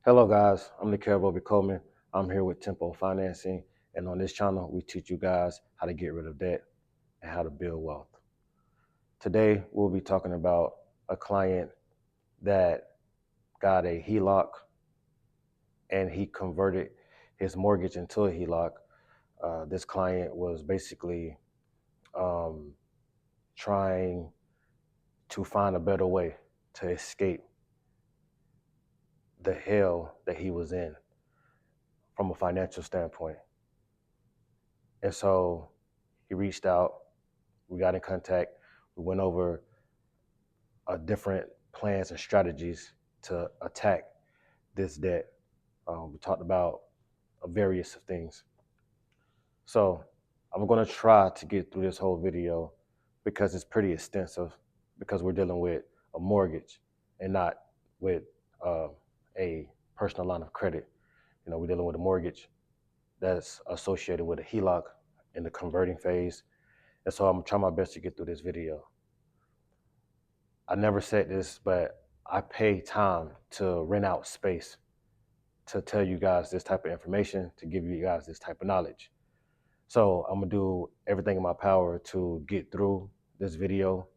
Hello guys, I'm the Bobby Coleman. I'm here with Tempo Financing, and on this channel we teach you guys how to get rid of debt and how to build wealth. Today we'll be talking about a client that got a HELOC and he converted his mortgage into a HELOC. This client was basically trying to find a better way to escape the hell that he was in from a financial standpoint. And so he reached out, we got in contact, we went over different plans and strategies to attack this debt. We talked about various things. So I'm going to try to get through this whole video because it's pretty extensive, because we're dealing with a mortgage and not with a personal line of credit. You know, we're dealing with a mortgage that's associated with a HELOC in the converting phase. And so I'm trying my best to get through this video. I never said this, but I pay time to rent out space to tell you guys this type of information, to give you guys this type of knowledge. So I'm gonna do everything in my power to get through this video.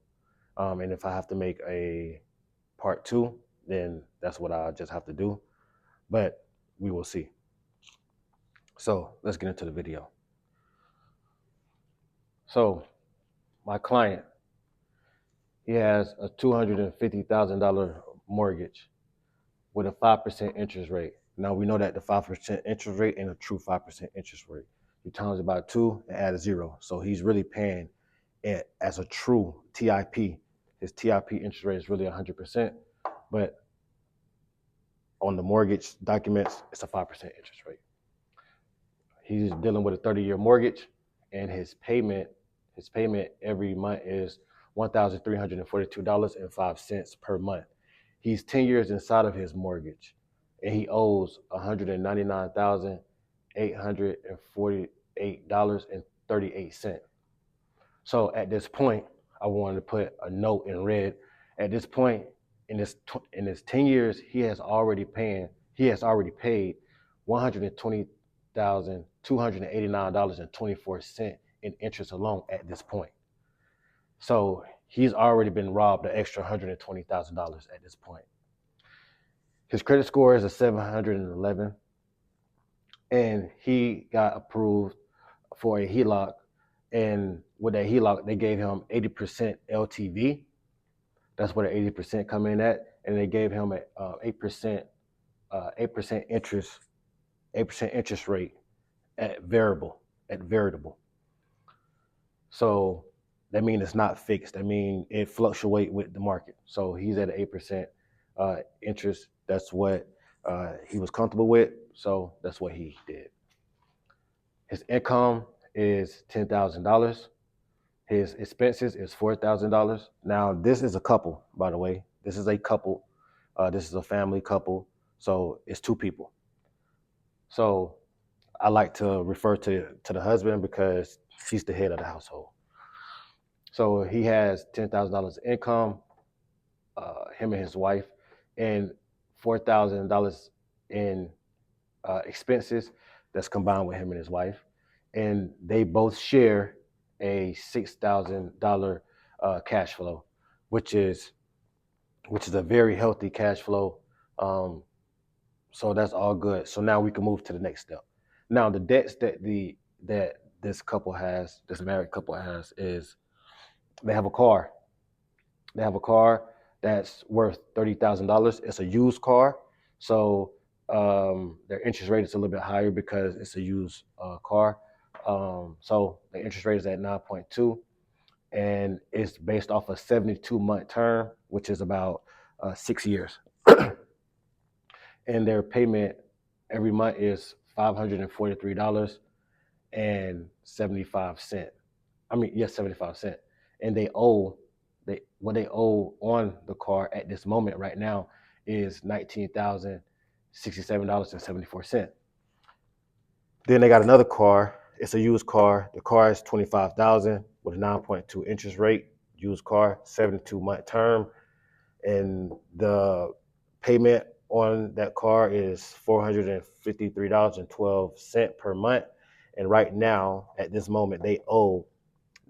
And if I have to make a part 2, then that's what I just have to do. But we will see. So let's get into the video. So my client, he has a $250,000 mortgage with a 5% interest rate. Now we know that the 5% interest rate ain't a true 5% interest rate. You times it by 2 and add a 0. So he's really paying it as a true TIP. His TIP interest rate is really 100%, but on the mortgage documents, it's a 5% interest rate. He's dealing with a 30-year mortgage, and his payment every month is $1,342.05 per month. He's 10 years inside of his mortgage, and he owes $199,848.38. So at this point, I wanted to put a note in red. At this point, in his 10 years, he has already paid $120,289.24 in interest alone at this point. So he's already been robbed an extra $120,000 at this point. His credit score is a 711, and he got approved for a HELOC. And with that HELOC, they gave him 80% LTV. That's where the 80% come in at, and they gave him a 8% interest rate at variable. So that means it's not fixed. I mean, it fluctuates with the market. So he's at an 8% interest. That's what he was comfortable with. So that's what he did. His income is $10,000. His expenses is $4,000. Now, this is a couple, by the way. This is a couple. This is a family couple. So it's 2 people. So I like to refer to the husband because he's the head of the household. So he has $10,000 income, him and his wife, and $4,000 in expenses that's combined with him and his wife. And they both share a $6,000 cash flow, which is a very healthy cash flow. So that's all good. So now we can move to the next step. Now the debts that this married couple has, is they have a car. They have a car that's worth $30,000. It's a used car, so their interest rate is a little bit higher because it's a used car. So the interest rate is at 9.2, and it's based off a 72-month term, which is about 6 years. And their payment every month is $543.75. 75 cents. And what they owe on the car at this moment right now is $19,067.74. Then they got another car. It's a used car. The car is $25,000 with a 9.2 interest rate. Used car, 72-month term, and the payment on that car is $453.12 per month. And right now, at this moment, they owe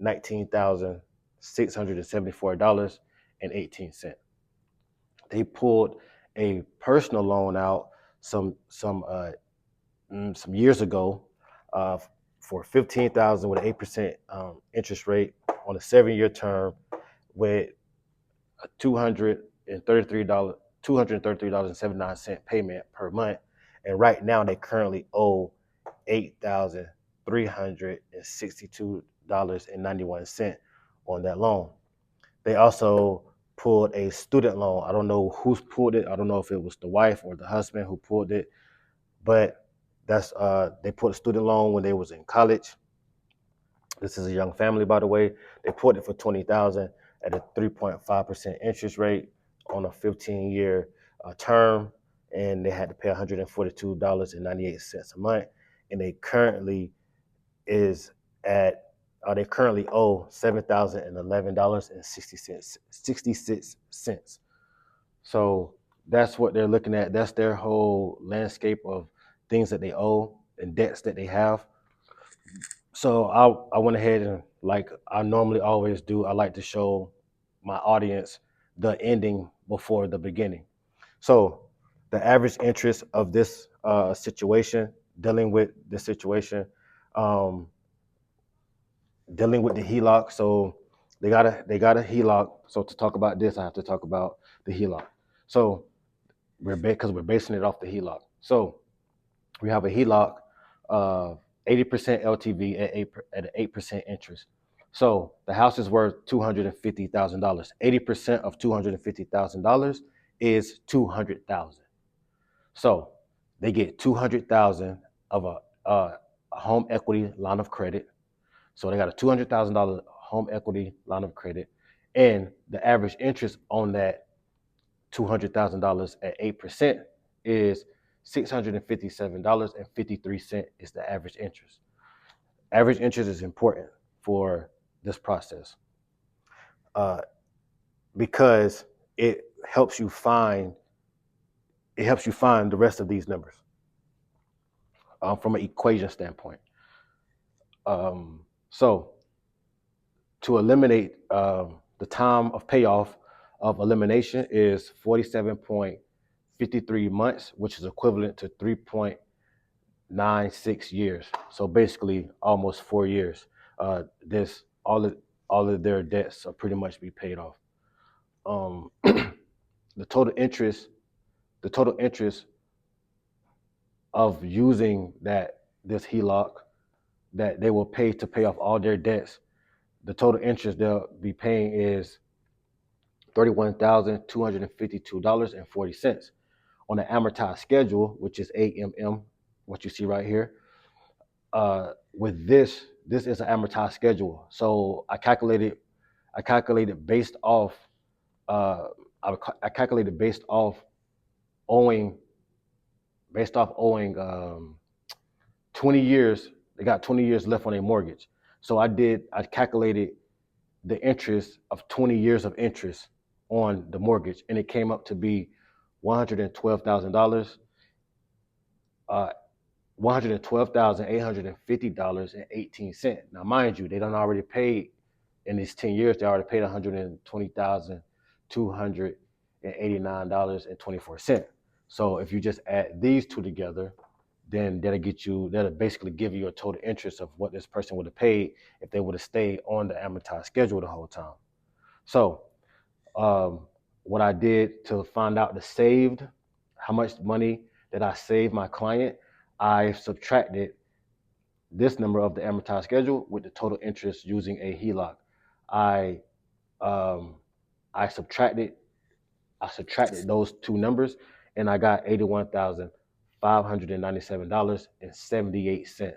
$19,674.18. They pulled a personal loan out some years ago uh, for $15,000 with an 8% interest rate on a 7-year term with a $233.79 payment per month. And right now they currently owe $8,362.91 on that loan. They also pulled a student loan. I don't know who's pulled it. I don't know if it was the wife or the husband who pulled it, but that's they pulled a student loan when they was in college. This is a young family, by the way. They pulled it for $20,000 at a 3.5% interest rate on a 15-year term, and they had to pay $142.98 a month. And is at they currently owe $7,011.66. So that's what they're looking at. That's their whole landscape of things that they owe and debts that they have. So I went ahead and, like I normally always do, I like to show my audience the ending before the beginning. So the average interest of this situation, dealing with this situation, um, dealing with the HELOC. So they got a HELOC. So to talk about this, I have to talk about the HELOC. So because we're basing it off the HELOC. So we have a HELOC, 80% LTV at an 8% interest. So the house is worth $250,000. 80% of $250,000 is $200,000. So they get $200,000 of a home equity line of credit. So they got a $200,000 home equity line of credit, and the average interest on that $200,000 at 8% is $657.53 is the average interest. Average interest is important for this process because it helps you find the rest of these numbers from an equation standpoint. So to eliminate the time of payoff of elimination is 47.53 months, which is equivalent to 3.96 years. So basically almost 4 years. This all of their debts are pretty much be paid off. The total interest of using this HELOC that they will pay to pay off all their debts, the total interest they'll be paying is $31,252.40 on an amortized schedule, which is AMM, what you see right here. With this is an amortized schedule. So I calculated based off I calculated based off owing 20 years. They got 20 years left on their mortgage. So I calculated the interest of 20 years of interest on the mortgage, and it came up to be $112,000, $112,850.18. Now, mind you, they done already paid in these 10 years. They already paid $120,289.24. So if you just add these two together, then that'll basically give you a total interest of what this person would have paid if they would have stayed on the amortized schedule the whole time. So what I did to find out how much money that I saved my client, I subtracted this number of the amortized schedule with the total interest using a HELOC. I subtracted those two numbers, and I got $81,597.78.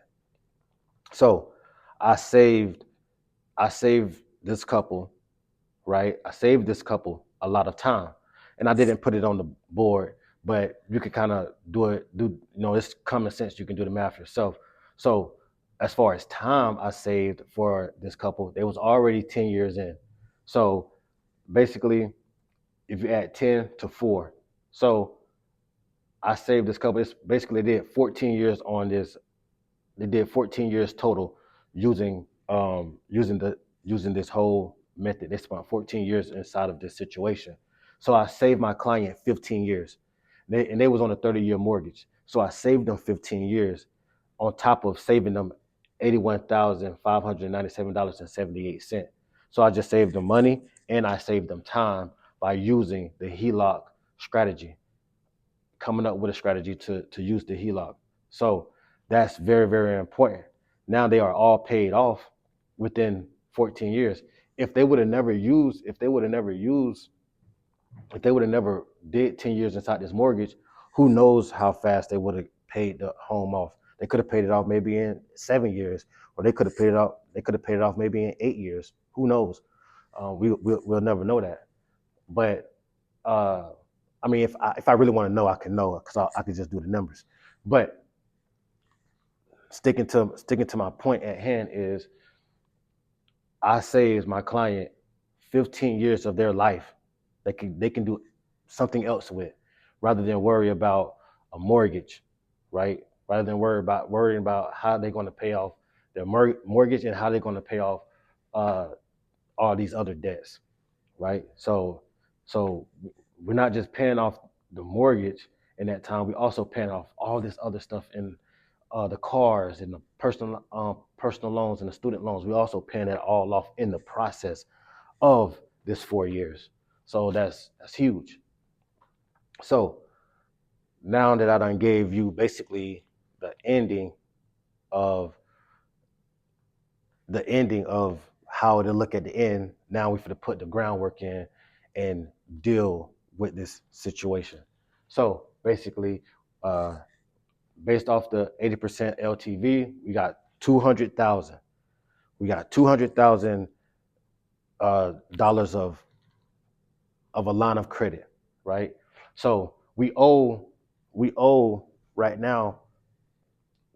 So I saved this couple, right? I saved this couple a lot of time, and I didn't put it on the board, but you can kind of it's common sense. You can do the math yourself. So as far as time I saved for this couple, they was already 10 years in. So basically, if you add 10 to 4, so I saved this couple. It's basically they did 14 years on this. They did 14 years total using using this whole method. They spent 14 years inside of this situation. So I saved my client 15 years. They was on a 30-year mortgage. So I saved them 15 years on top of saving them $81,597.78. So I just saved them money and I saved them time by using the HELOC strategy, coming up with a strategy to use the HELOC. So that's very, very important. Now they are all paid off within 14 years. If they would have never used, if they would have never used, if they would have never did 10 years inside this mortgage, who knows how fast they would have paid the home off. They could have paid it off maybe in 7 years, or they could have paid it off. They could have paid it off maybe in 8 years. Who knows? We'll never know that. But I mean, if I really want to know, I can know because I can just do the numbers. But sticking to my point at hand is I saved my client 15 years of their life. They can do something else with, rather than worry about a mortgage, right? Rather than worrying about how they're going to pay off their mortgage and how they're going to pay off all these other debts, right? So we're not just paying off the mortgage in that time. We also paying off all this other stuff in the cars and the personal loans and the student loans. We also paying that all off in the process of this 4 years. So that's huge. So now that I done gave you basically the ending of how to look at the end, now we finna put the groundwork in and deal with this situation. So basically, based off the 80% LTV, we got 200,000. We got $200,000 dollars of a line of credit, right? So we owe right now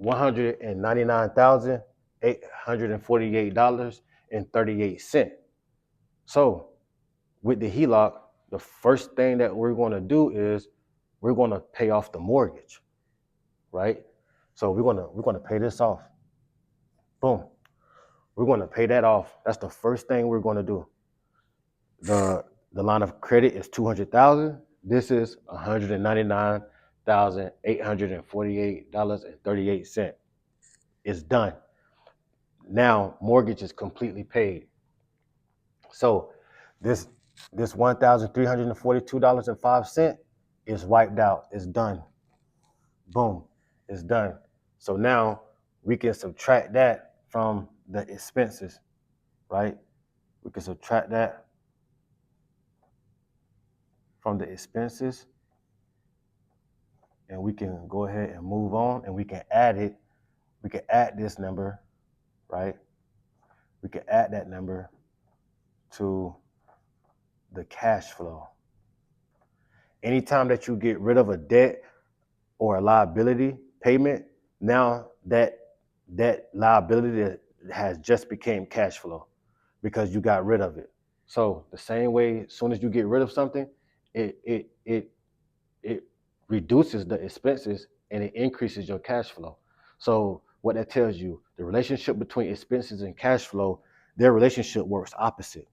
$199,848.38. So with the HELOC, the first thing that we're going to do is we're going to pay off the mortgage, right? So we're going to pay this off. Boom. We're going to pay that off. That's the first thing we're going to do. The line of credit is 200,000. This is $199,848.38. It's done. Now mortgage is completely paid. So this $1,342.05 is wiped out. It's done. Boom. It's done. So now we can subtract that from the expenses, right? We can subtract that from the expenses, and we can go ahead and move on, and we can add it. We can add this number, right? We can add that number to the cash flow. Anytime that you get rid of a debt or a liability payment, now that liability has just became cash flow because you got rid of it. So the same way, as soon as you get rid of something, it reduces the expenses and it increases your cash flow. So what that tells you, the relationship between expenses and cash flow, their relationship works opposite.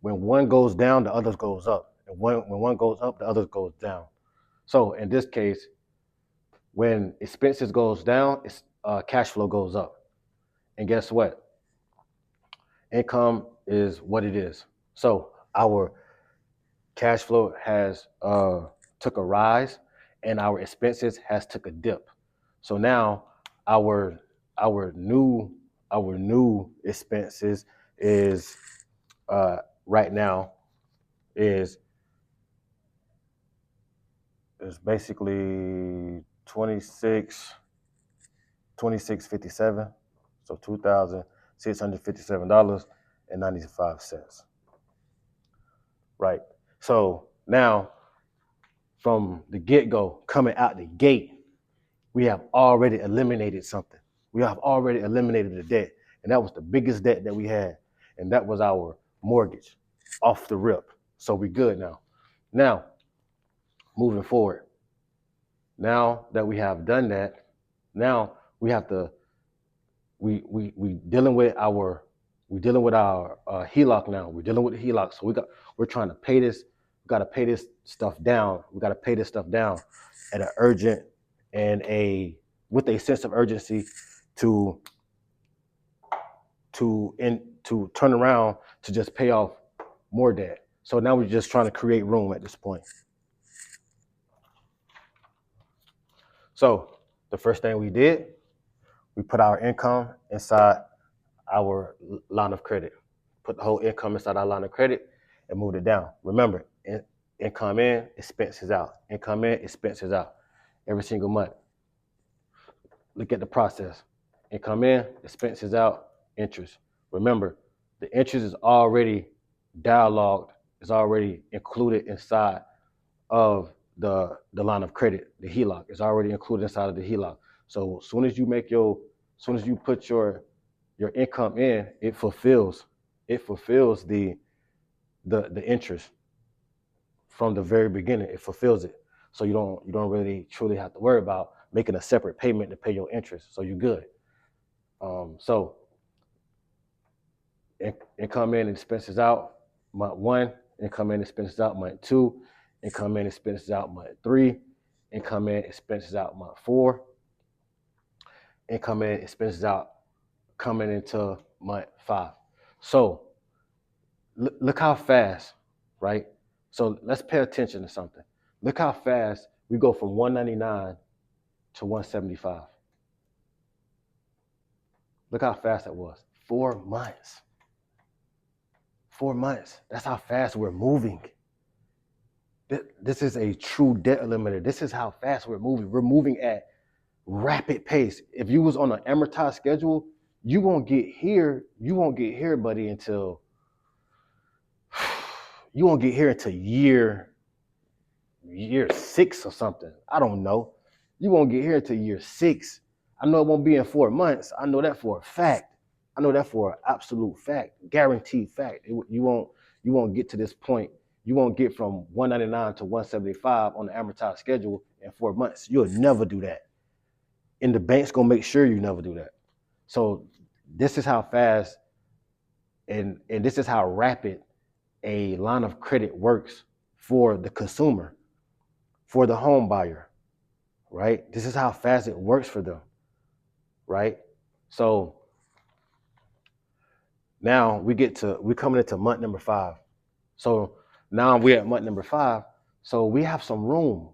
When one goes down, the other goes up. And when one goes up, the other goes down. So in this case, when expenses goes down, cash flow goes up. And guess what? Income is what it is. So our cash flow has took a rise and our expenses has took a dip. So now our new expenses is right now is basically 2657. So $2,657.95. Right. So now from the get-go, coming out the gate, we have already eliminated something. We have already eliminated the debt. And that was the biggest debt that we had. And that was our mortgage off the rip. So we good now. Now, moving forward, Now that we have done that, now we have to we dealing with our HELOC now. We're dealing with the HELOC, so we're trying to pay this. We got to pay this stuff down. We got to pay this stuff down at an urgent and a with a sense of urgency to to turn around to just pay off more debt. So now we're just trying to create room at this point. So the first thing we did, we put our income inside our line of credit. Put the whole income inside our line of credit and moved it down. Remember, income in, expenses out. Income in, expenses out. Every single month. Look at the process. Income in, expenses out, interest. Remember, the interest is already dialogued, is already included inside of the line of credit, the HELOC. Is already included inside of the HELOC. So as soon as you put your income in, it fulfills the interest from the very beginning. It fulfills it. So you don't really truly have to worry about making a separate payment to pay your interest. So you're good. So income in, expenses out, month 1, income in, expenses out, month 2, income in, expenses out, month 3, income in, expenses out, month 4, income in, expenses out, coming into month 5. So look how fast, right? So let's pay attention to something. Look how fast we go from 199 to 175. Look how fast that was. 4 months. 4 months. That's how fast we're moving. This is a true debt eliminator. This is how fast we're moving. We're moving at rapid pace. If you was on an amortized schedule, you won't get here, buddy, until year 6 or something. I don't know. You won't get here until year 6. I know it won't be in 4 months. I know that for a fact. I know that for an absolute fact, guaranteed fact. You won't get to this point. You won't get from 199 to 175 on the amortized schedule in 4 months. You'll never do that. And the bank's gonna make sure you never do that. So this is how fast and this is how rapid a line of credit works for the consumer, for the home buyer, right? This is how fast it works for them, right? So now we're coming into month number 5. So now we're at month number 5. So we have some room.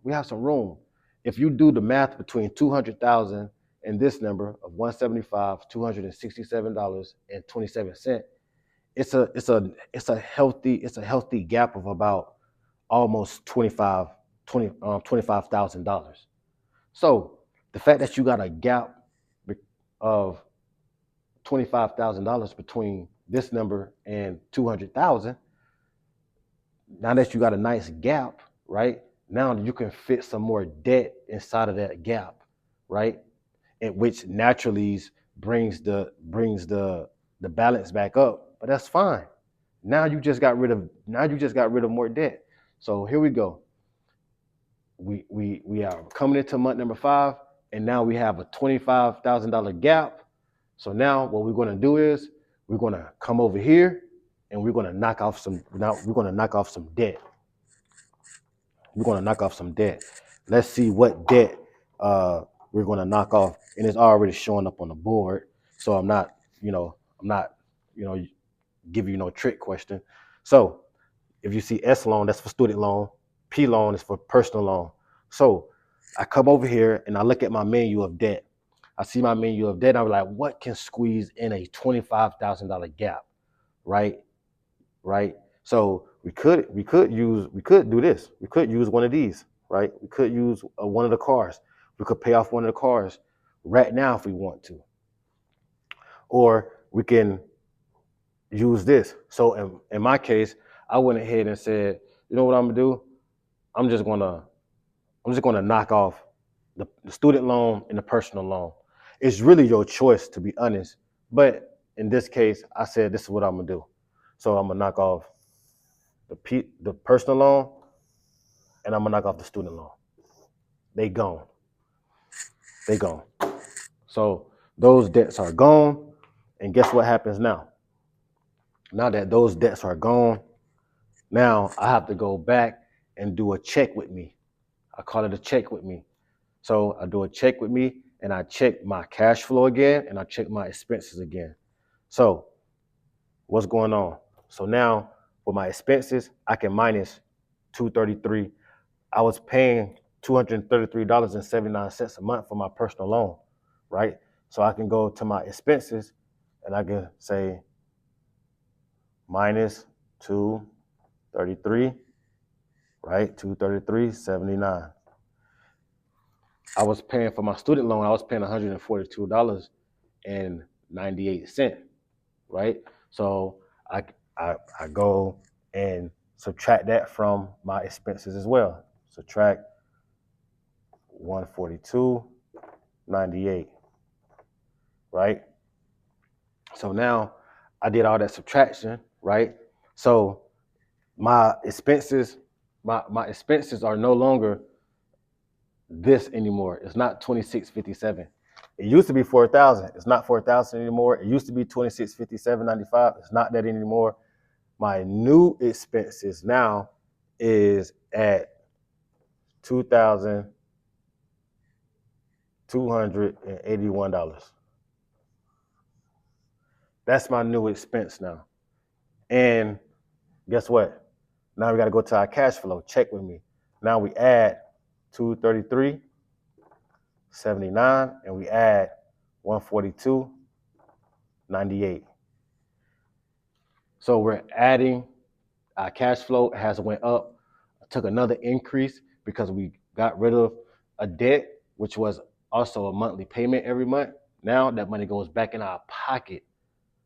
If you do the math between 200,000 and this number of 175, $267.27, it's a healthy gap of about almost $25,000. So the fact that you got a gap of $25,000 between this number and 200,000, now that you got a nice gap, right? Now you can fit some more debt inside of that gap, right? And which naturally brings the balance back up, but that's fine. Now you just got rid of more debt. So here we go. We are coming into month number 5, and now we have a $25,000 gap. So now what we're going to do is we're going to come over here and we're going to knock off some debt. We're going to knock off some debt. Let's see what debt we're going to knock off, and it's already showing up on the board. So I'm not giving you no trick question. So if you see S loan, that's for student loan. P loan is for personal loan. So I come over here and I look at my menu of debt. I see my menu of debt. I'm like, what can squeeze in a $25,000 gap, right? So we could do this. We could use one of these, right? We could use one of the cars. We could pay off one of the cars right now if we want to, or we can use this. So in my case, I went ahead and said, you know what I'm gonna do? I'm just gonna knock off the student loan and the personal loan. It's really your choice, to be honest. But in this case, I said this is what I'm gonna do. So I'm gonna knock off the personal loan, and I'm gonna knock off the student loan. They gone. They gone. So those debts are gone. And guess what happens now? Now that those debts are gone, now I have to go back and do a check with me. I call it a check with me. So I do a check with me and I check my cash flow again and I check my expenses again. So what's going on? So now for my expenses, I can minus 233. I was paying $233.79 a month for my personal loan, right? So I can go to my expenses and I can say minus 233, right? 233.79. I was paying for my student loan, I was paying $142.98, right? So I, I go and subtract that from my expenses as well. Subtract 142.98, right? So now I did all that subtraction, right? So my expenses, my expenses are no longer this anymore. It's not 2657. It used to be 4,000. It's not 4,000 anymore. It used to be 2657.95. It's not that anymore. My new expenses now is at $2,281. That's my new expense now. And guess what? Now we got to go to our cash flow. Check with me. Now we add 233.79 and we add 142.98. So we're adding, our cash flow has went up, took another increase because we got rid of a debt, which was also a monthly payment every month. Now that money goes back in our pocket,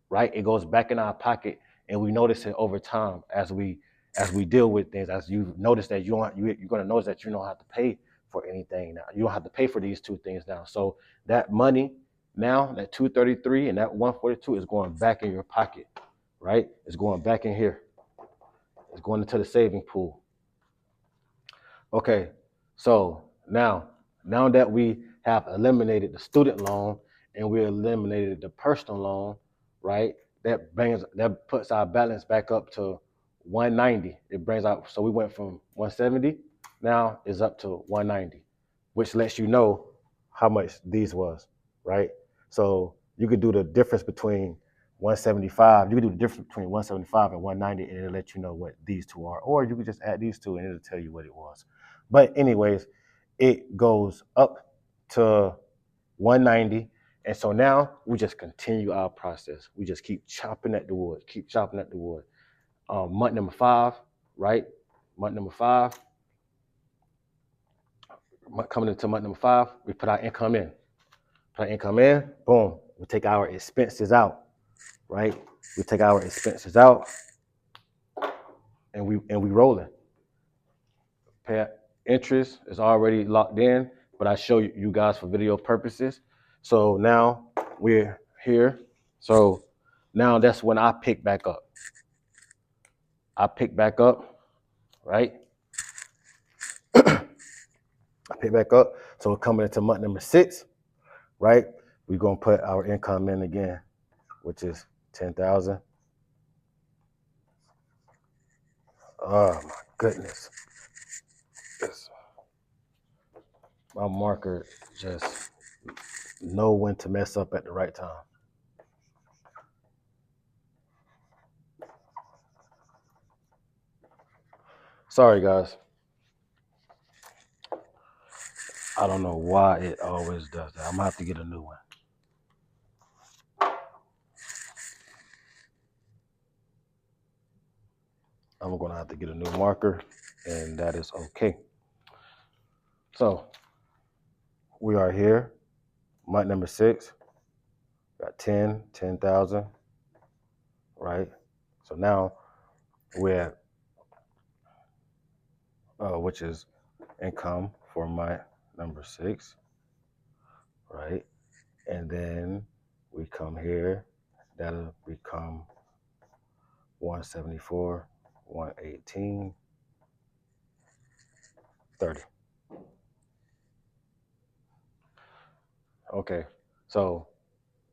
right? It goes back in our pocket, and we notice it over time as we deal with things. As you notice that you're going to notice that you don't have to pay for anything now. You don't have to pay for these two things now. So that money now, that 233 and that 142 is going back in your pocket, right? It's going back in here. It's going into the saving pool. Okay, so now that we have eliminated the student loan and we eliminated the personal loan, right? That puts our balance back up to 190. It brings out, so we went from 170, now is up to 190, which lets you know how much these was, right? So you could do the difference between 175. You could do the difference between 175 and 190, and it'll let you know what these two are. Or you could just add these two, and it'll tell you what it was. But anyways, it goes up to 190. And so now we just continue our process. We just keep chopping at the wood, keep chopping at the wood. Month number 5, right? Month number 5. Coming into month number 5, we put our income in. Put our income in, boom. We take our expenses out, right? We take our expenses out, and we rolling. Pay interest is already locked in, but I show you guys for video purposes. So now we're here. So now that's when I pick back up. I pick back up, right? I pick back up. So we're coming into month number 6, right? We're gonna put our income in again, which is 10,000. Oh my goodness. My marker just know when to mess up at the right time. Sorry, guys. I don't know why it always does that. I'm gonna have to get a new one. I'm gonna have to get a new marker, and that is okay. So we are here, month number 6. Got 10,000, right? So now we're at, which is income for month number 6, right? And then we come here, that'll become 174, 118, 30. Okay, so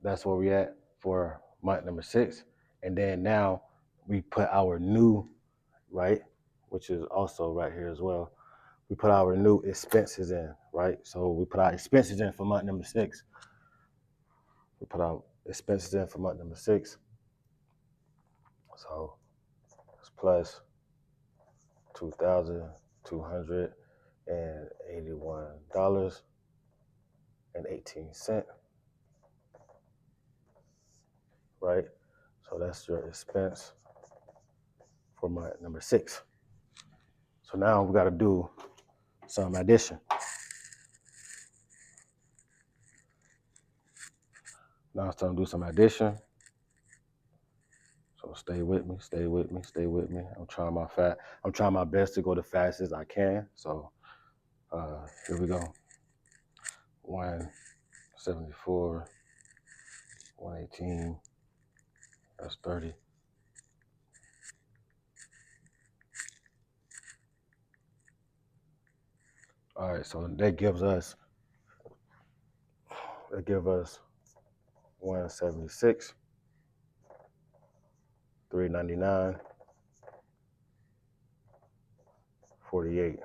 that's where we at for month number 6. And then now we put our new, right, which is also right here as well. We put our new expenses in, right? So we put our expenses in for month number 6. We put our expenses in for month number 6. So it's plus $2,281.18, right? So that's your expense for month number 6. So now we got to do some addition. Now it's time to do some addition. So stay with me, stay with me, stay with me. I'm trying my best to go the fastest I can. So here we go. 174, 118, that's 30. All right, so that gives us 176, 399, 48.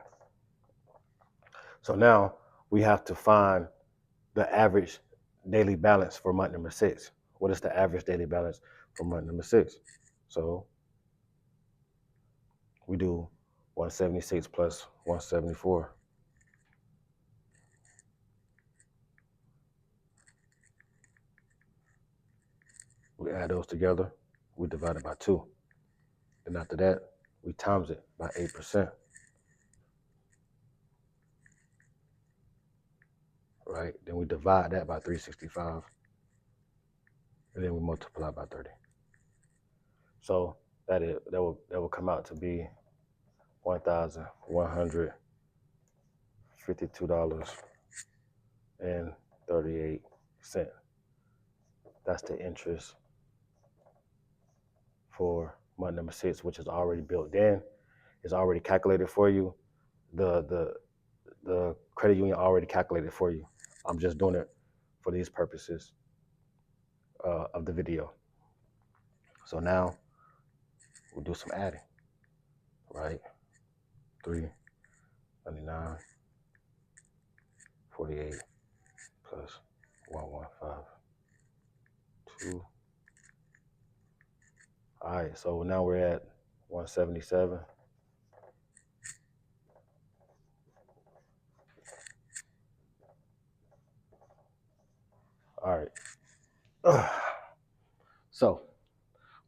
So now we have to find the average daily balance for month number 6. What is the average daily balance for month number 6? So we do 176 plus 174. We add those together, we divide it by 2. And after that, we times it by 8%. Right? Then we divide that by 365. And then we multiply by 30. So that will come out to be $1,152.38. That's the interest for month number 6, which is already built in. It's already calculated for you. The credit union already calculated for you. I'm just doing it for these purposes of the video. So now we'll do some adding, right? 399, 48 plus 1152. All right, so now we're at 177. All right. So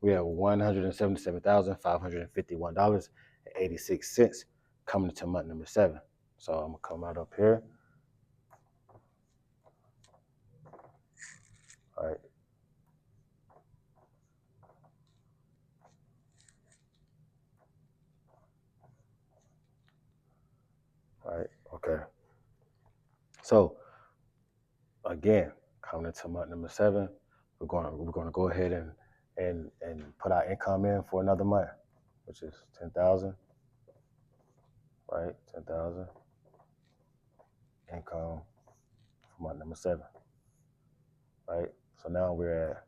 we have $177,551.86 coming to month number 7. So I'm gonna come out up here. All right. All right. Okay. So again, coming into month number 7, we're gonna go ahead and put our income in for another month, which is 10,000. Right, 10,000 income for month number 7. Right. So now we're at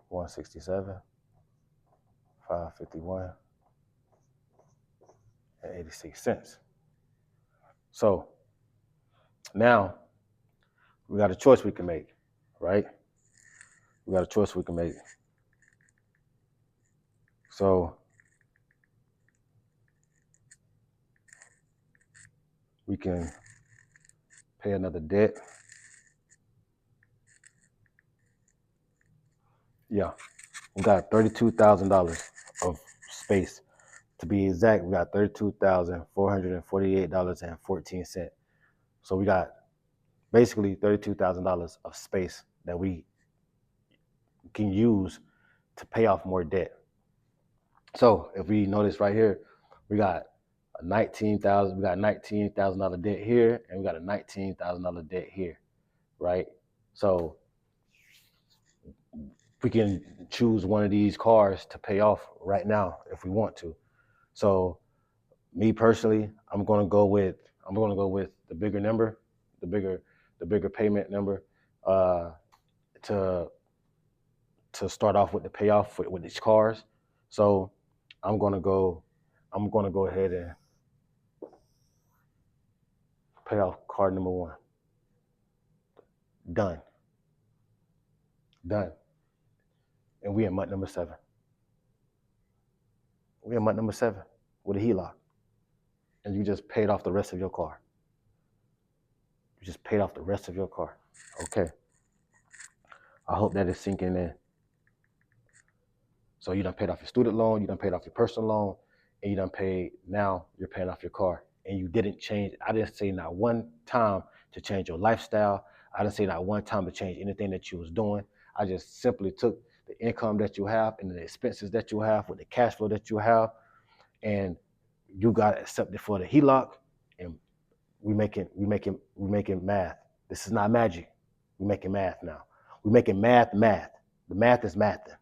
167, 551, and 86 cents. So now we got a choice we can make, right? We got a choice we can make. So we can pay another debt. Yeah, we got $32,000 of space. To be exact, we got $32,448.14. So we got basically $32,000 of space that we can use to pay off more debt. So if we notice right here, we got a $19,000 debt here, and we got a $19,000 debt here, right? So we can choose one of these cars to pay off right now if we want to. So me personally, I'm gonna go with the bigger number, the bigger the bigger payment number uh, to start off with the payoff with these cars. So I'm gonna go ahead and pay off car number one. Done. Done. And we in month number 7. We in month number 7 with a HELOC. And you just paid off the rest of your car. You just paid off the rest of your car. Okay. I hope that is sinking in. So you done paid off your student loan, you done paid off your personal loan, and you done paid, now you're paying off your car. And you didn't change, I didn't say not one time to change your lifestyle. I didn't say not one time to change anything that you was doing. I just simply took the income that you have and the expenses that you have with the cash flow that you have, and you got accepted for the HELOC, and we making math. This is not magic. We're making math now. We're making math. The math is mathing.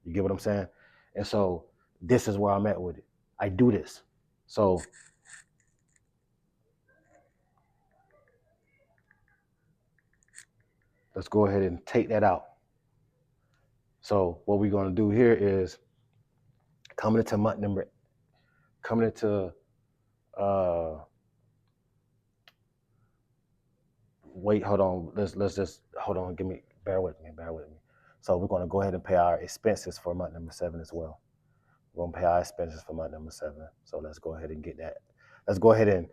You get what I'm saying? And so this is where I'm at with it. I do this. So let's go ahead and take that out. So what we're going to do here is coming into wait, hold on. Let's just hold on. Bear with me. So we're going to go ahead and pay our expenses for month number 7 as well. We're going to pay our expenses for month number 7. So let's go ahead and get that. Let's go ahead and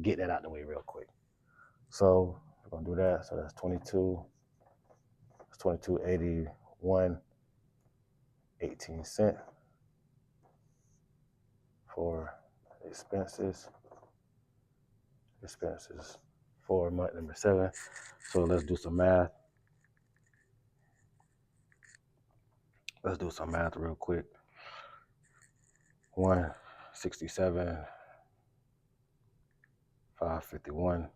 get that out the way real quick. So we're going to do that. So that's 22. That's 22.81 18 cents for expenses for month number 7. So let's do some math. Let's do some math real quick. 167, 551,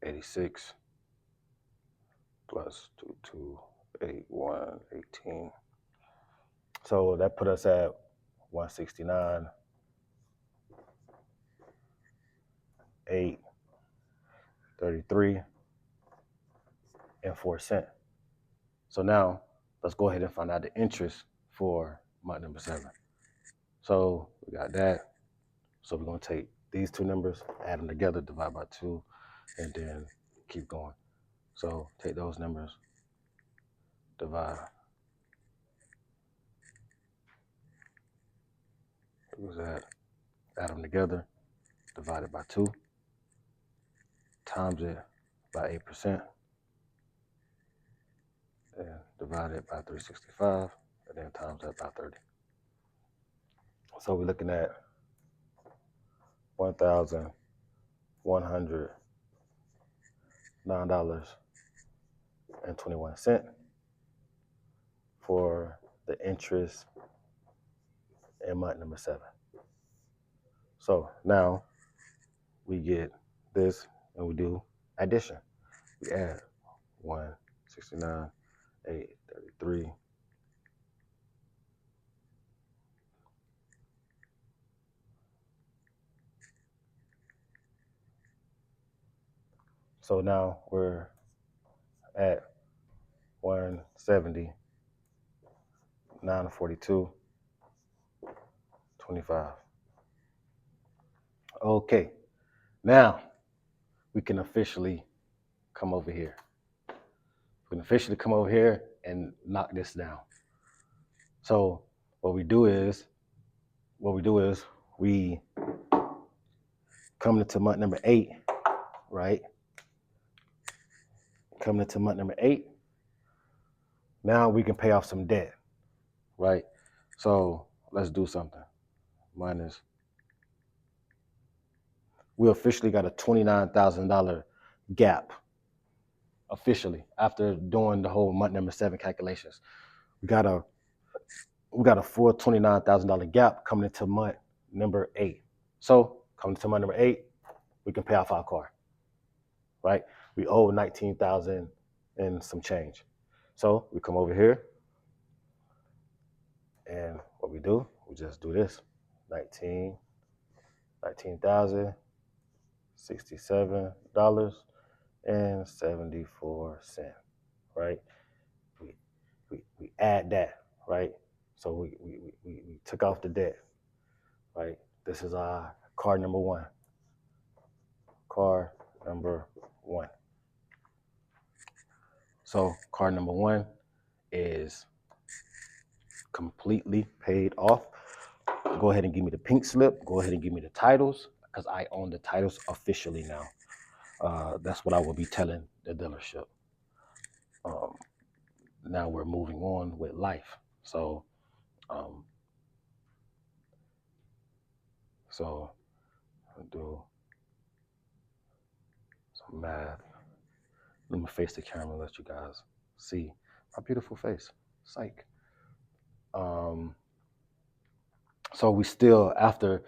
86 plus 2281 18. So that put us at 169, 8, 33, and 4 cents. So now let's go ahead and find out the interest for month number 7. So we got that. So we're going to take these two numbers, add them together, divide by 2, and then keep going. So take those numbers, divide. What was that? Add them together, divide it by 2, times it by 8%, and divide it by 365, and then times that by 30. So we're looking at $1,109.21 for the interest in month number 7. So now we get this and we do addition. We add 169, 833. So now we're at 170, 942, 25. Okay, now we can officially come over here. We can officially come over here and knock this down. So what we do is we come into month number 8, right? Coming into month number 8, now we can pay off some debt, right? So let's do something. Minus, we officially got a $29,000 gap. Officially, after doing the whole month number 7 calculations, we got a full $29,000 gap coming into month number 8. So coming to month number 8, we can pay off our car, right? We owe $19,000 and some change. So we come over here, and what we do, we just do this: 19,000 $67.74, right? We add that, right? So we took off the debt, right? This is our car number one. Car number one. So car number one is completely paid off. Go ahead and give me the pink slip. Go ahead and give me the titles because I own the titles officially now. That's what I will be telling the dealership. Now we're moving on with life. So, um, I'll do some math. Let me face the camera and let you guys see my beautiful face. Psych. So we still after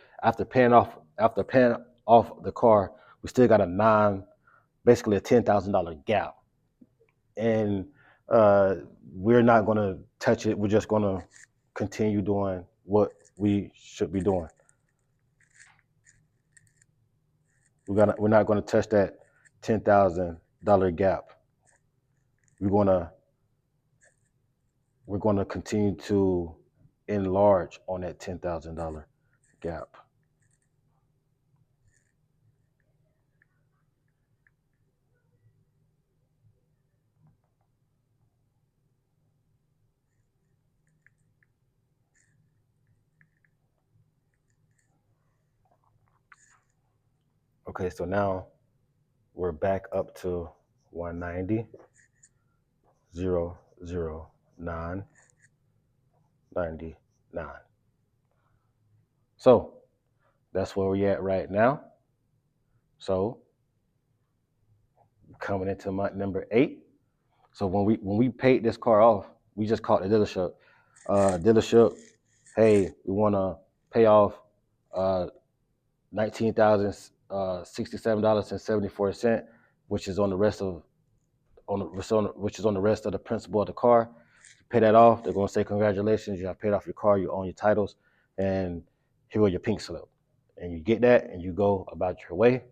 paying off the car, we still got basically a $10,000 gap, and we're not going to touch it. We're just going to continue doing what we should be doing. We're not going to touch that $10,000 gap. We're going to continue to enlarge on that $10,000 gap. Okay, so now we're back up to 190, 0, 0, 9, 99. So that's where we're at right now. So coming into month number 8. So when we paid this car off, we just called the dealership. Hey, we want to pay off $19,067.74, which is on the rest of the principal of the car. You pay that off, they're gonna say congratulations, you have paid off your car, you own your titles, and here are your pink slip. And you get that and you go about your way.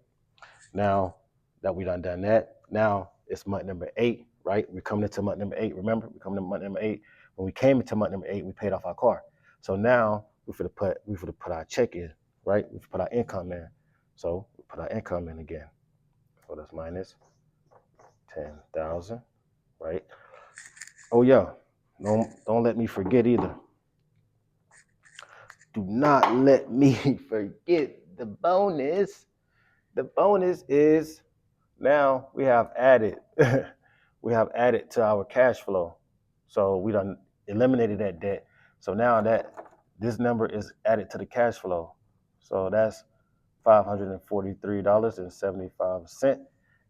Now that we done that, now it's month number 8, right? We're coming into month number 8. Remember, we're coming into month number 8. When we came into month number 8, we paid off our car. So now we for to put our check in, right? We put our income in. So we put our income in again. So that's minus 10,000, right? Oh yeah, don't let me forget either. Do not let me forget the bonus. The bonus is now we have added to our cash flow. So we done eliminated that debt. So now that this number is added to the cash flow. So that's $543.75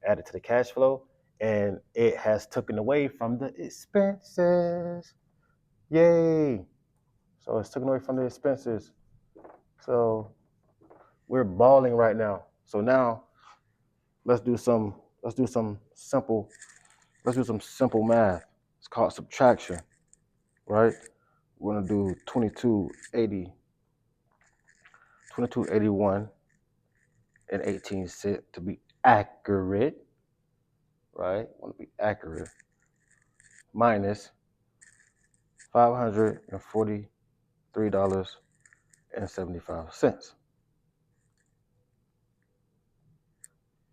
added to the cash flow, and it has taken away from the expenses. Yay! So it's taken away from the expenses. So we're balling right now. So now let's do some simple math. It's called subtraction, right? We're gonna do 2281 and 18 cents to be accurate, right? Want to be accurate. Minus $543.75.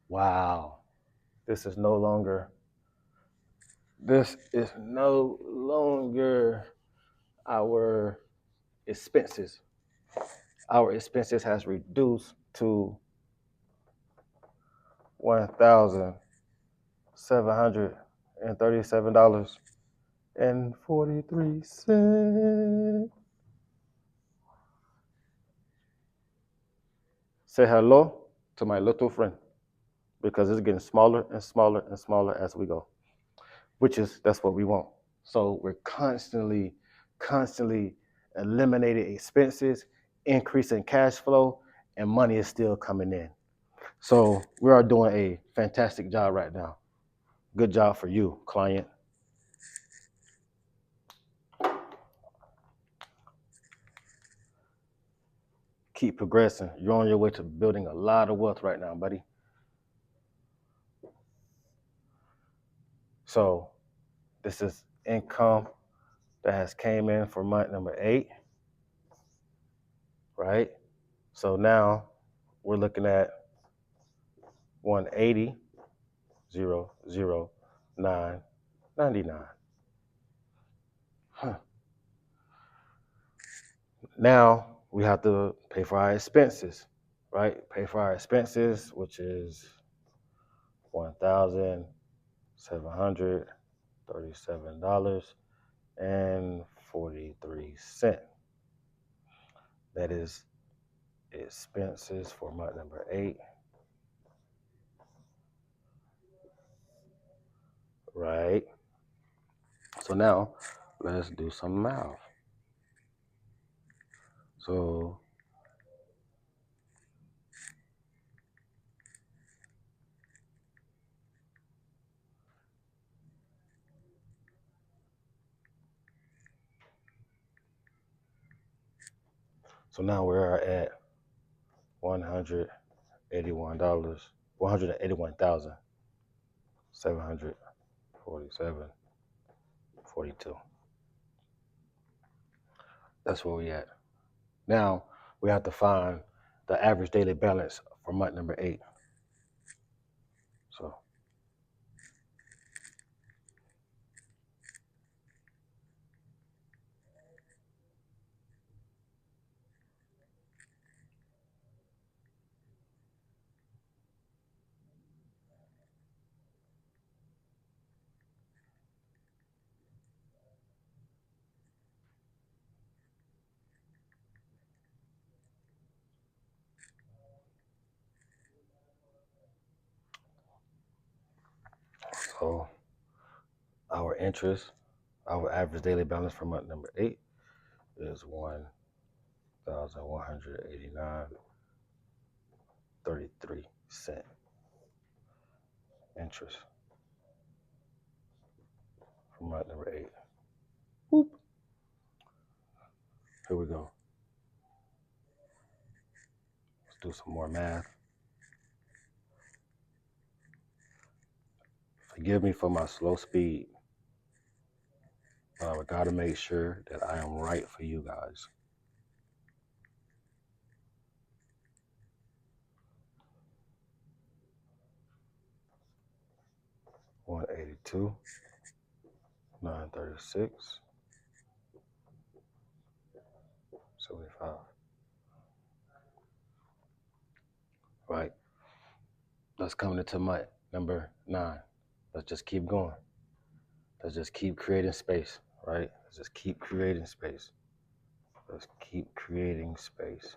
Wow. This is no longer our expenses. Our expenses has reduced to $1,737.43. Say hello to my little friend because it's getting smaller and smaller and smaller as we go, that's what we want. So we're constantly eliminating expenses, increasing cash flow, and money is still coming in. So we are doing a fantastic job right now. Good job for you, client. Keep progressing. You're on your way to building a lot of wealth right now, buddy. So this is income that has came in for month number 8, right? So now we're looking at 180,009.99. Huh. Now we have to pay for our expenses, right? Pay for our expenses, which is $1,737.43. That is expenses for month number 8, right? So now let's do some math. So now we're at $181,747.42. That's where we at. Now we have to find the average daily balance for month number 8. So our interest, our average daily balance for month number 8 is $1,189.33 interest for month number 8. Whoop. Here we go. Let's do some more math. Forgive me for my slow speed, but I gotta make sure that I am right for you guys. $182, $936, $75. Right. Let's come into month number 9. Let's just keep going. Let's just keep creating space, right? Let's just keep creating space. Let's keep creating space.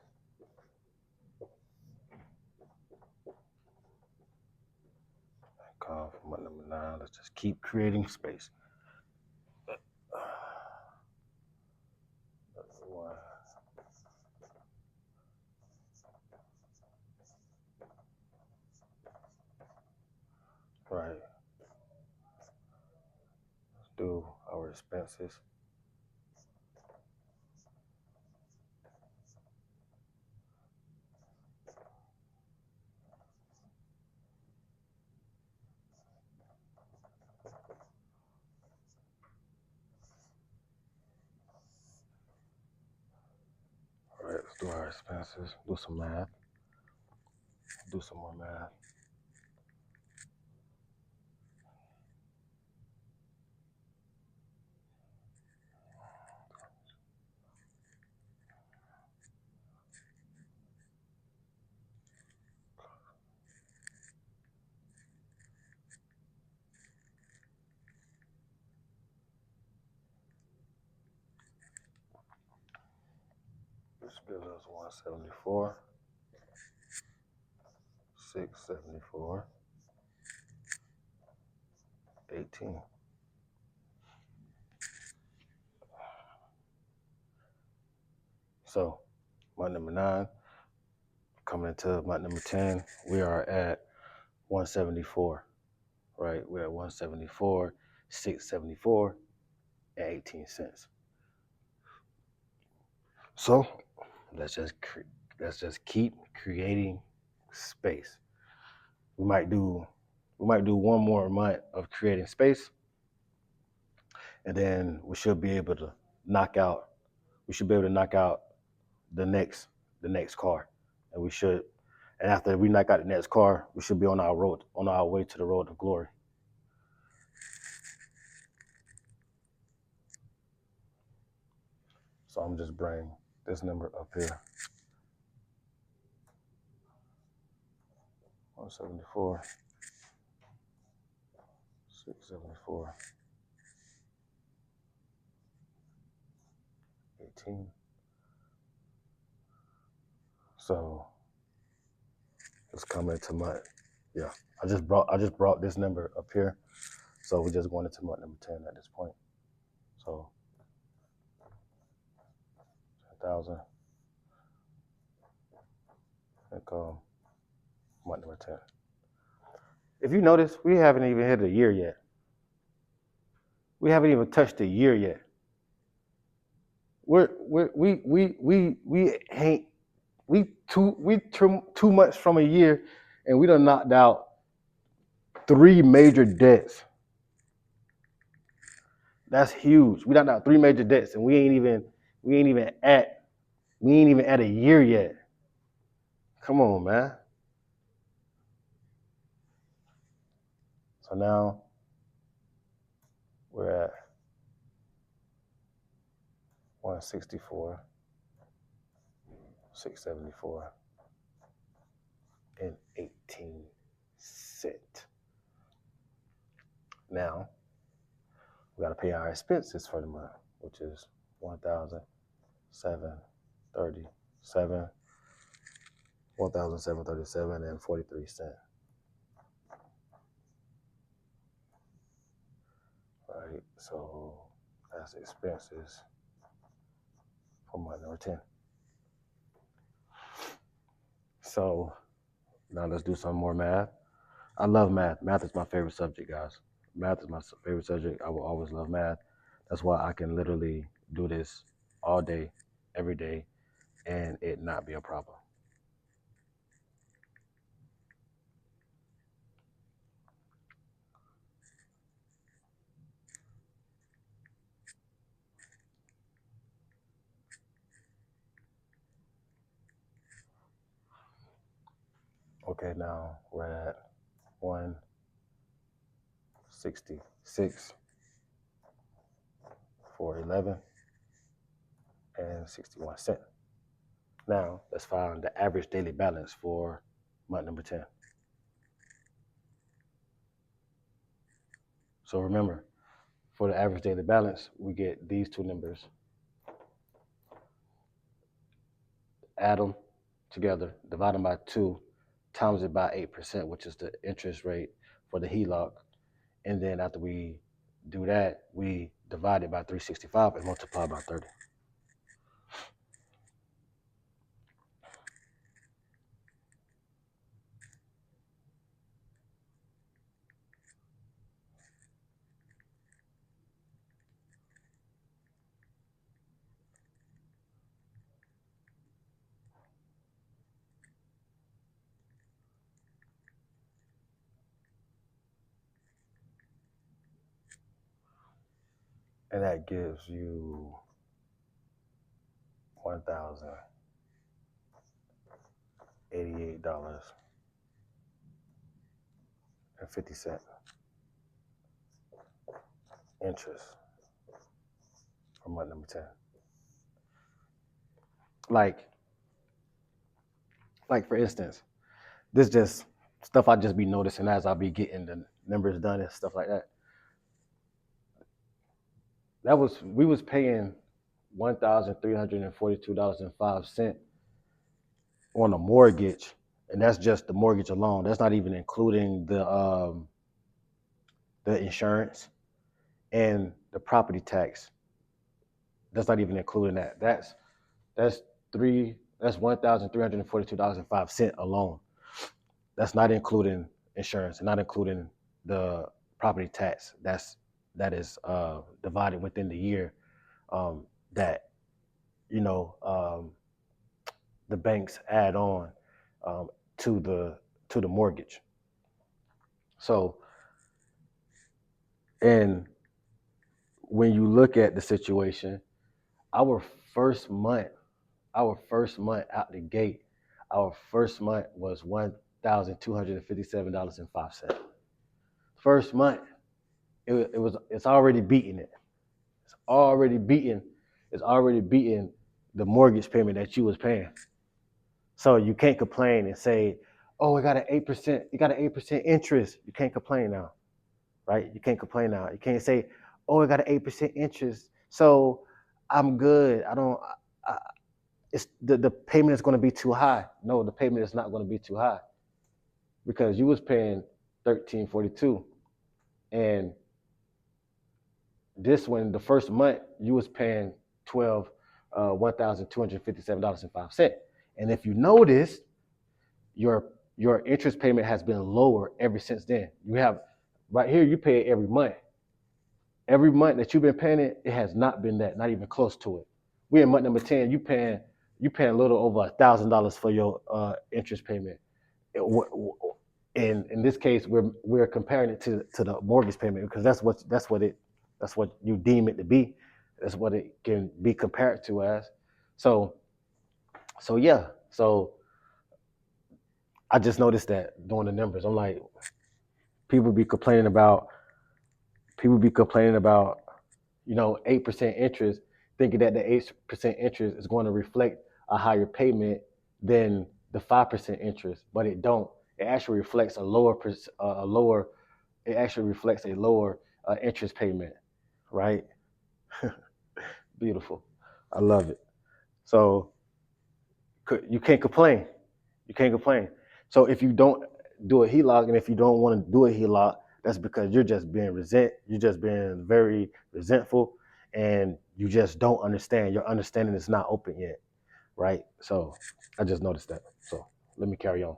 Come from month number 9. Let's just keep creating space. That's the one. Right. Let's do our expenses. All right, let's do our expenses. Do some math. Do some more math. This bill is 174, 674, 18. So month number 9, coming into month number 10, we are at 174, right? We're at 174, 674, and 18 cents. So let's just keep creating space. We might do one more month of creating space, and then we should be able to knock out. We should be able to knock out the next car, and we should. And after we knock out the next car, we should be on our way to the road of glory. So I'm just bringing this number up here. 174, 674, 18. So it's coming to yeah. I just brought this number up here. So we're just going into month number 10 at this point. So 10,000. And month number 10. If you notice, we haven't even hit a year yet. We haven't even touched a year yet. We ain't too much from a year, and we done knocked out 3 major debts. That's huge. We knocked out 3 major debts, and we ain't even at a year yet. Come on, man. So now we're at 164, 674, and 18 cents. Now we got to pay our expenses for the month, which is 1,737, 1,737 and 43 cents. Right, so that's expenses for month number 10. So now let's do some more math. I love math. Math is my favorite subject, guys. Math is my favorite subject. I will always love math. That's why I can literally do this all day, every day, and it not be a problem. Okay, now we're at 166, 411, and 61 cents. Now let's find the average daily balance for month number 10. So remember, for the average daily balance, we get these two numbers, add them together, divide them by 2, times it by 8%, which is the interest rate for the HELOC. And then after we do that, we divide it by 365 and multiply by 30. And that gives you $1,088.50 interest for month number 10. Like for instance, this just stuff I just be noticing as I be getting the numbers done and stuff like that. We was paying $1,342.05 on a mortgage, and that's just the mortgage alone. That's not even including the insurance and the property tax. That's not even including that. That's $1,342.05 alone. That's not including insurance and not including the property tax. That is divided within the year that the banks add on to the mortgage. So, and when you look at the situation, our first month, our first month out the gate, our first month was $1,257.05. First month, it's already beating it. It's already beating. It's already beating the mortgage payment that you was paying. So you can't complain and say, "Oh, I got an 8%. You got an 8% interest." You can't complain now, right? You can't complain now. You can't say, "Oh, I got an 8% interest, so I'm good. I don't. I, it's the payment is going to be too high." No, the payment is not going to be too high because you was paying 1342, and this one, the first month, you was paying $1,257.05. And if you notice, your interest payment has been lower ever since then. You have right here, you pay it every month. Every month that you've been paying it, it has not been that, not even close to it. We're in month number 10. You paying a little over $1,000 for your interest payment. In this case, we're comparing it to the mortgage payment because that's what you deem it to be. That's what it can be compared to as. So yeah. So I just noticed that doing the numbers. I'm like, people be complaining about 8% interest, thinking that the 8% interest is going to reflect a higher payment than the 5% interest, but it don't. It actually reflects a lower interest payment, right? Beautiful. I love it. So you can't complain. You can't complain. So if you don't do a HELOC, and if you don't want to do a HELOC, that's because you're just being very resentful, and you just don't understand. Your understanding is not open yet, right? So I just noticed that. So let me carry on.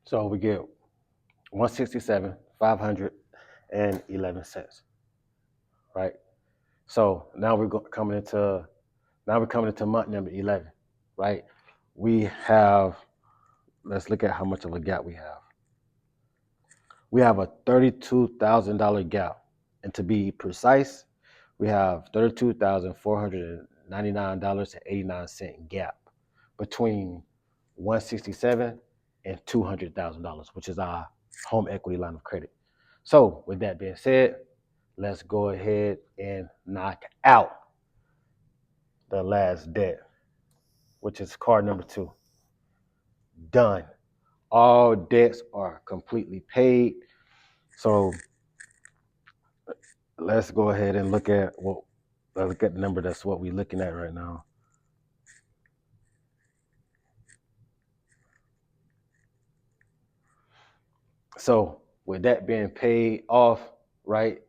So we get 167, 511 cents, right? So now we're coming into month number 11, right? We have, let's look at how much of a gap we have. We have a $32,000 gap. And to be precise, we have $32,499.89 gap between 167 and $200,000, which is our home equity line of credit. So with that being said, let's go ahead and knock out the last debt, which is card number 2. Done. All debts are completely paid. So let's go ahead and look at the number. That's what we're looking at right now. So with that being paid off, right,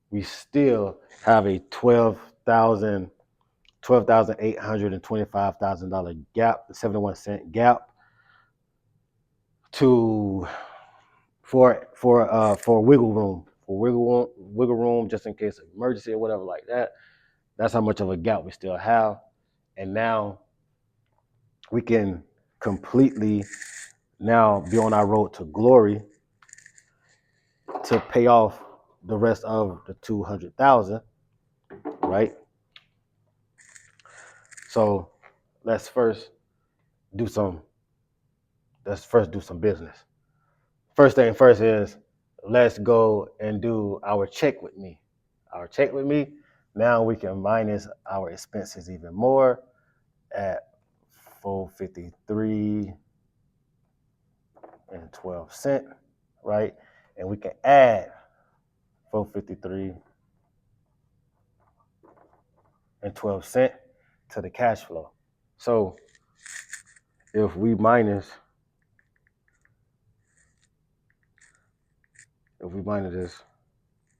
we still have a $12,825,000 gap, the 71-cent gap for wiggle room, just in case of emergency or whatever like that. That's how much of a gap we still have. And now we can completely now be on our road to glory to pay off the rest of the 200,000, right? So let's first do some business. First thing first is let's go and do our check with me. Now we can minus our expenses even more at 453 and 12 cents, right? And we can add 453 and 12 cents to the cash flow. So if we minus this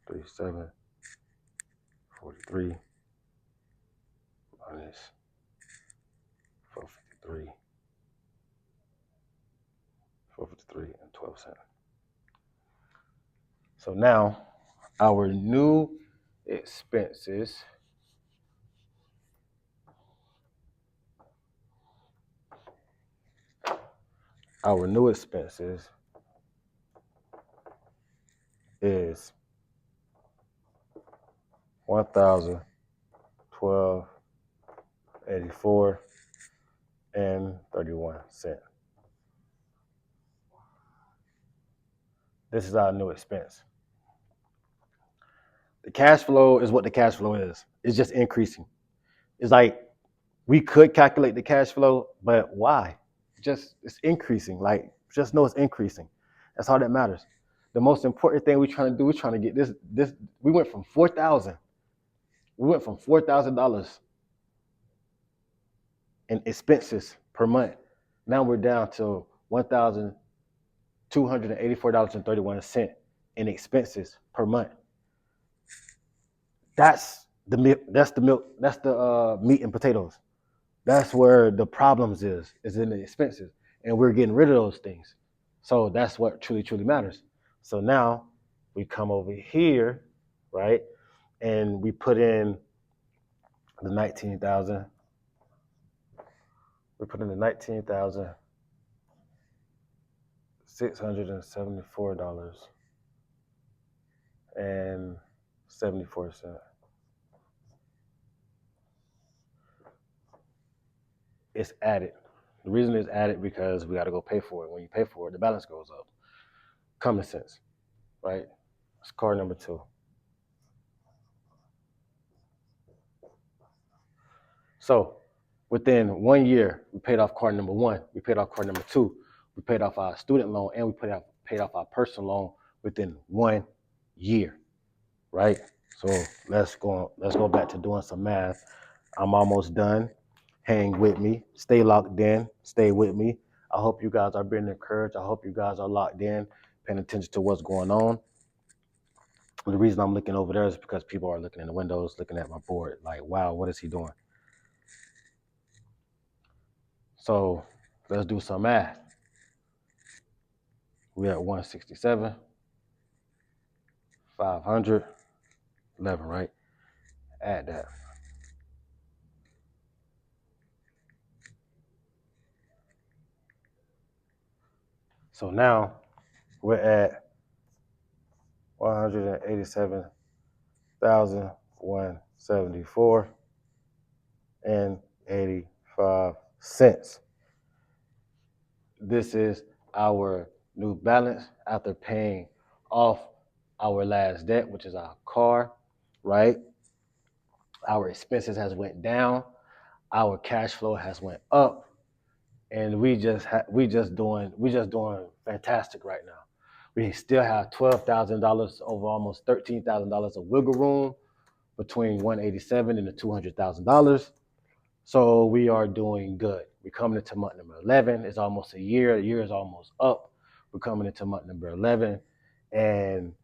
3743 minus 453 $3.12. So now our new expenses is $1,012.84.31. This is our new expense. The cash flow is what the cash flow is. It's just increasing. It's like we could calculate the cash flow, but why? Just it's increasing. Like just know it's increasing. That's all that matters. The most important thing we're trying to do, we're trying to get this. We went from $4,000 in expenses per month. Now we're down to $1,284.31 in expenses per month. That's the milk. That's the milk. That's the meat and potatoes. That's where the problems is in the expenses, and we're getting rid of those things. So that's what truly matters. So now we come over here, right, and we put in the 19,000. We put in the $19,674.74. It's added. The reason it's added because we got to go pay for it. When you pay for it, the balance goes up. Common sense, right? It's card number 2. So within 1 year, we paid off card number 1. We paid off card number 2. We paid off our student loan, and we paid off our personal loan within 1 year, right? So let's go back to doing some math. I'm almost done. Hang with me. Stay locked in. Stay with me. I hope you guys are being encouraged. I hope you guys are locked in, paying attention to what's going on. The reason I'm looking over there is because people are looking in the windows, looking at my board, like, wow, what is he doing? So let's do some math. We're at 167, 500, 11, right? Add that. So now we're at 187,174 and 85 cents. This is our new balance after paying off our last debt, which is our car, right? Our expenses has went down, our cash flow has went up, and we just doing fantastic right now. We still have $12,000 over almost $13,000 of wiggle room between 187 and the $200,000. So we are doing good. We're coming into month number 11. It's almost a year. The year is almost up. We're coming into month number 11, and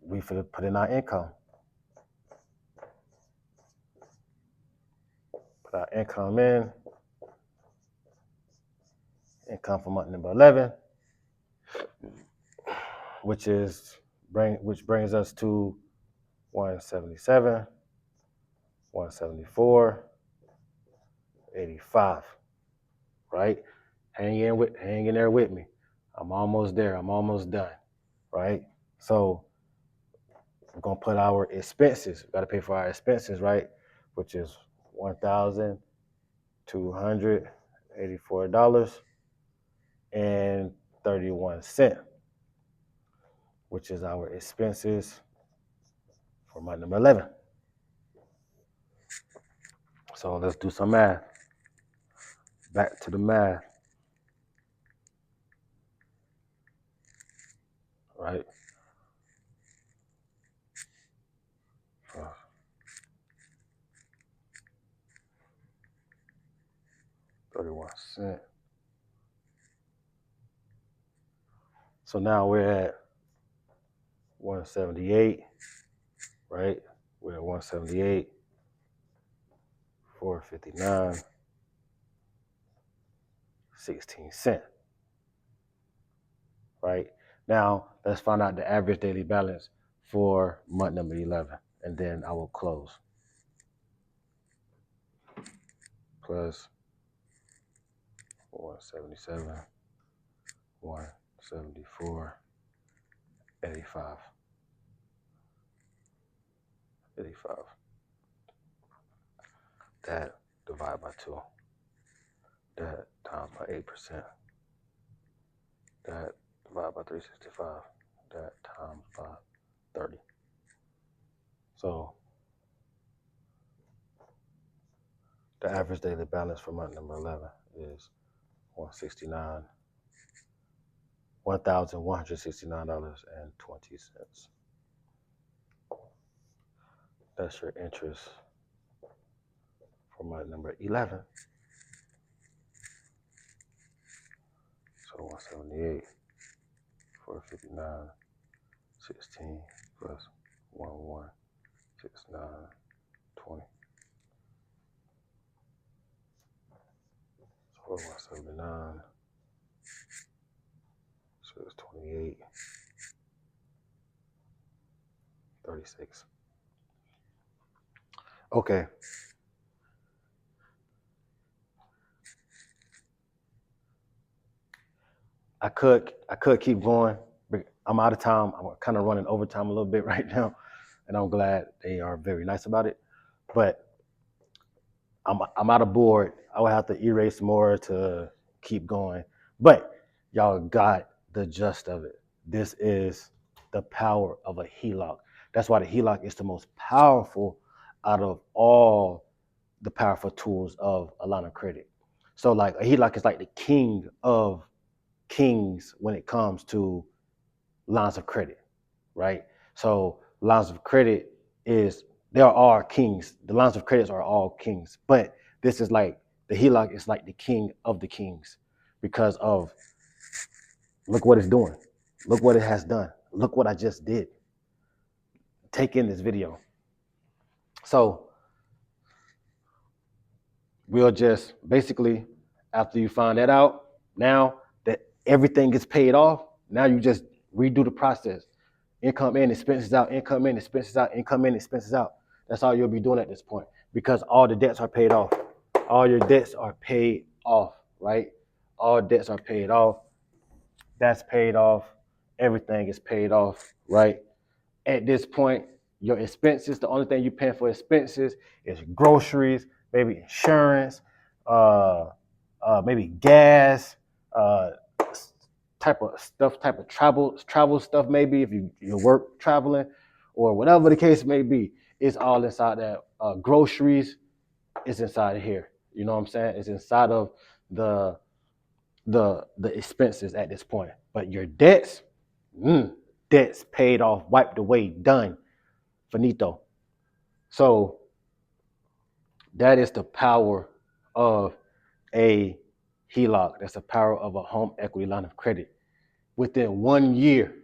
we finna put in our income. Put our income in. Income for month number 11, which brings us to 177, 174, 85. Right? Hang in there with me. I'm almost there. I'm almost done. Right? So we're gonna put our expenses. We gotta pay for our expenses, right? Which is $1,284.31, which is our expenses for month number 11. So let's do some math. Back to the math. Right? 31 cents. So now we're at 178, right? We're at 178, 459, 16 cents. right? Now, let's find out the average daily balance for month number 11, and then I will close. Plus 177, 174, 85. 85. That divided by 2. That times by 8%. That divided by 365. That times by 30. So the average daily balance for month number 11 is $1,169.20. That's your interest for month number 11. So 178, 459, 16 plus 1169, 20. So 179, so it's 28, 36. Okay. I could keep going, but I'm out of time. I'm kind of running overtime a little bit right now, and I'm glad they are very nice about it. But I'm out of board. I would have to erase more to keep going. But y'all got the gist of it. This is the power of a HELOC. That's why the HELOC is the most powerful out of all the powerful tools of a line of credit. So like a HELOC is like the king of kings when it comes to lines of credit, right? So lines of credit there are kings. The lines of credits are all kings, but this is like the HELOC is like the king of the kings because of look what it's doing. Look what it has done. Look what I just did. Take in this video. So we'll just basically, after you find that out, now that everything gets paid off, now you just redo the process. Income in, expenses out, income in, expenses out, income in, expenses out. That's all you'll be doing at this point because all the debts are paid off. All your debts are paid off, right? All debts are paid off. That's paid off. Everything is paid off, right? At this point, your expenses, the only thing you're paying for expenses is groceries, maybe insurance, maybe gas, type of travel stuff, maybe if you work traveling or whatever the case may be. It's all inside that. Groceries is inside of here. You know what I'm saying? It's inside of the expenses at this point. But your debts paid off, wiped away, done, finito. So that is the power of a HELOC. That's the power of a home equity line of credit. Within 1 year,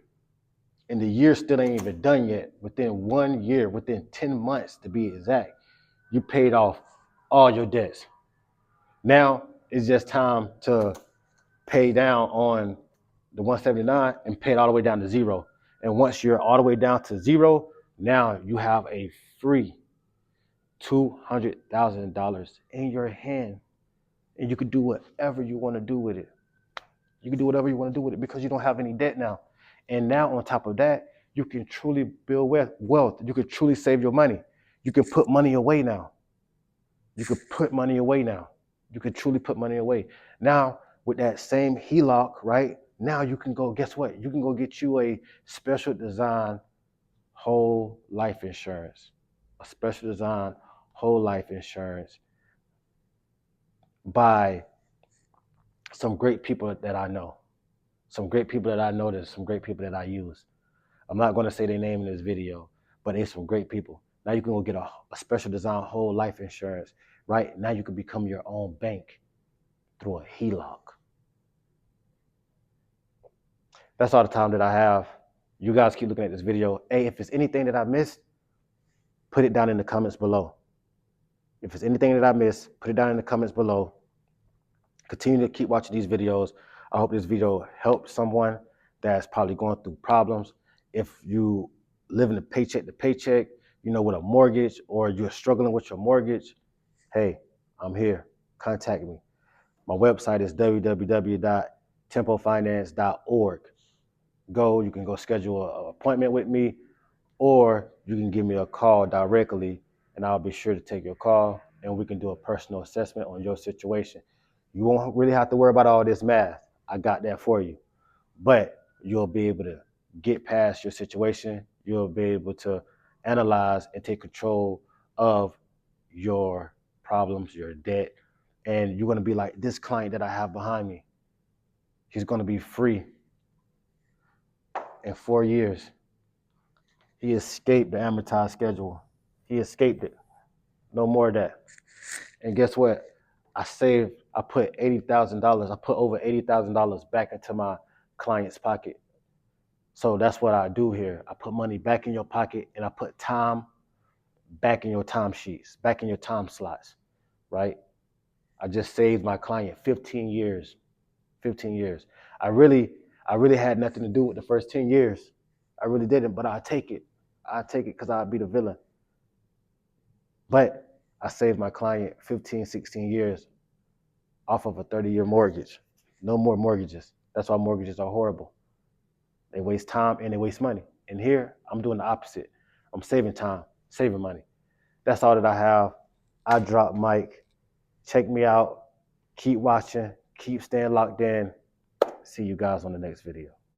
and the year still ain't even done yet, within 1 year, within 10 months to be exact, you paid off all your debts. Now it's just time to pay down on the 179 and pay it all the way down to zero. And once you're all the way down to zero, now you have a free $200,000 in your hand, and you can do whatever you want to do with it. You can do whatever you want to do with it because you don't have any debt now. And now on top of that, you can truly build wealth. You can truly save your money. You can put money away now. You can put money away now. You can truly put money away. Now, with that same HELOC, right? Now you can go, guess what? You can go get you a special design whole life insurance. A special design whole life insurance by some great people that I know. Some great people that I notice, some great people that I use. I'm not going to say their name in this video, but they're some great people. Now you can go get a special design whole life insurance, right? Now you can become your own bank through a HELOC. That's all the time that I have. You guys keep looking at this video. Hey, if it's anything that I missed, put it down in the comments below. If it's anything that I missed, put it down in the comments below. Continue to keep watching these videos. I hope this video helped someone. that's probably going through problems. If you living a paycheck to paycheck, with a mortgage, or you're struggling with your mortgage, hey, I'm here. Contact me. My website is www.tempofinance.org. You can go schedule an appointment with me, or you can give me a call directly, and I'll be sure to take your call, and we can do a personal assessment on your situation. You won't really have to worry about all this math. I got that for you. But you'll be able to get past your situation. You'll be able to analyze and take control of your problems, your debt, and you're going to be like, this client that I have behind me, he's going to be free in 4 years. He escaped the amortized schedule. He escaped it. No more of that. And guess what? I put $80,000. I put over $80,000 back into my client's pocket. So that's what I do here. I put money back in your pocket, and I put time back in your time sheets, back in your time slots, right? I just saved my client 15 years. 15 years. I really had nothing to do with the first 10 years. I really didn't, but I take it. I take it because I'd be the villain. But I saved my client 15, 16 years off of a 30-year mortgage. No more mortgages. That's why mortgages are horrible. They waste time and they waste money. And here, I'm doing the opposite. I'm saving time, saving money. That's all that I have. I drop mic. Check me out. Keep watching. Keep staying locked in. See you guys on the next video.